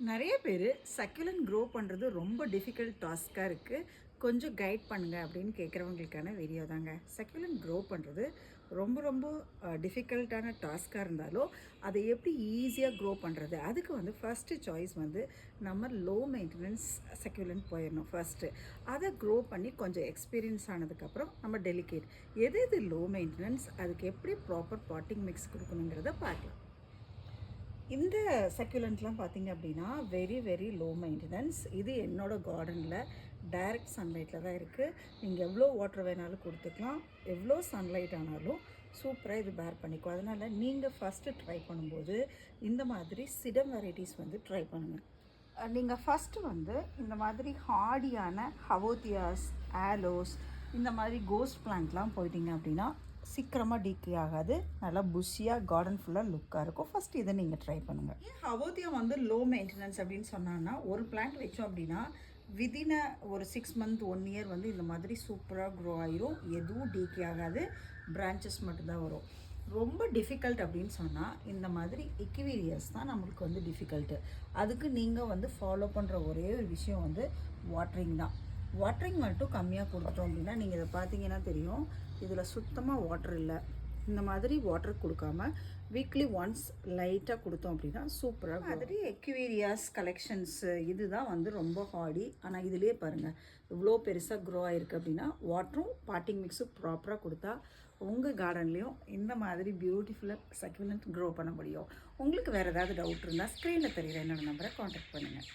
நிறைய பேர் succulent grow பண்ணுறது ரொம்ப டிஃபிகல்ட் டாஸ்க்காக இருக்குது, கொஞ்சம் கைட் பண்ணுங்கள் அப்படின்னு கேட்குறவங்களுக்கான வீடியோ தாங்க. சக்குலண்ட் க்ரோ பண்ணுறது ரொம்ப ரொம்ப டிஃபிகல்ட்டான டாஸ்க்காக இருந்தாலும் அதை எப்படி ஈஸியாக க்ரோ பண்ணுறது, அதுக்கு வந்து ஃபஸ்ட்டு சாய்ஸ் வந்து நம்ம லோ மெயின்டெனன்ஸ் சக்குலண்ட் போயிடணும். ஃபஸ்ட்டு அதை க்ரோ பண்ணி கொஞ்சம் எக்ஸ்பீரியன்ஸ் ஆனதுக்கப்புறம் நம்ம டெலிகேட் எது எது லோ மெயின்டெனன்ஸ், அதுக்கு எப்படி ப்ராப்பர் பாட்டிங் மிக்ஸ் கொடுக்கணுங்கிறத பார்க்கலாம். இந்த சக்யூலண்ட்லாம் பார்த்திங்க அப்படின்னா வெரி வெரி லோ மெயின்டெனன்ஸ். இது என்னோடய கார்டனில் டைரக்ட் சன்லைட்டில் தான் இருக்குது. நீங்கள் எவ்வளோ வாட்டர் வேணாலும் கொடுத்துக்கலாம், எவ்வளோ சன்லைட் ஆனாலும் சூப்பராக இது பேர் பண்ணிக்கும். அதனால் நீங்கள் ஃபஸ்ட்டு ட்ரை பண்ணும்போது இந்த மாதிரி சிடம் வெரைட்டிஸ் வந்து ட்ரை பண்ணுங்கள். நீங்கள் ஃபஸ்ட்டு வந்து இந்த மாதிரி ஹார்டியான ஹவோத்தியாஸ், ஆலோஸ், இந்த மாதிரி கோஸ்ட் பிளான்ட்லாம் போயிட்டீங்க அப்படின்னா சீக்கிரமாக டீக்கே ஆகாது, நல்லா புஷியாக கார்டன் ஃபுல்லாக லுக்காக இருக்கும். ஃபஸ்ட் இதை நீங்கள் ட்ரை பண்ணுங்கள். ஏன் ஹவோத்தியா வந்து லோ மெயின்டெனன்ஸ் அப்படின்னு சொன்னான்னா, ஒரு பிளான்ட் வச்சோம் அப்படின்னா விதின் ஒரு 6 மந்த் 1 இயர் வந்து இந்த மாதிரி சூப்பராக க்ரோ ஆகிரும், எதுவும் டீக்கே ஆகாது, பிரான்ச்சஸ் மட்டும்தான் வரும். ரொம்ப டிஃபிகல்ட் அப்படின்னு சொன்னால் இந்த மாதிரி எக்கிவேரியஸ் தான் நம்மளுக்கு வந்து டிஃபிகல்ட்டு. அதுக்கு நீங்கள் வந்து ஃபாலோ பண்ணுற ஒரே ஒரு விஷயம் வந்து வாட்ரிங் தான். வாட்டரிங் மட்டும் கம்மியாக கொடுத்துட்டோம் அப்படின்னா, நீங்கள் இதை பார்த்தீங்கன்னா தெரியும், இதில் சுத்தமாக வாட்டர் இல்லை. இந்த மாதிரி வாட்டர் கொடுக்காம வீக்லி ஒன்ஸ் லைட்டாக கொடுத்தோம் அப்படின்னா சூப்பராக மாதிரி எக்வேரியாஸ் கலெக்ஷன்ஸு இது தான் வந்து ரொம்ப ஹார்டி. ஆனால் இதிலே பாருங்கள் இவ்வளோ பெருசாக க்ரோ ஆகிருக்கு அப்படின்னா வாட்டரும் பாட்டிங் மிக்ஸும் ப்ராப்பராக கொடுத்தா உங்கள் கார்டன்லேயும் இந்த மாதிரி பியூட்டிஃபுல்லாக சக்யூலண்ட் க்ரோ பண்ண முடியும். உங்களுக்கு வேறு ஏதாவது டவுட் இருந்தால் ஸ்க்ரீனில் தெரியுற என்னோடய நம்பரை காண்டாக்ட் பண்ணுங்கள்.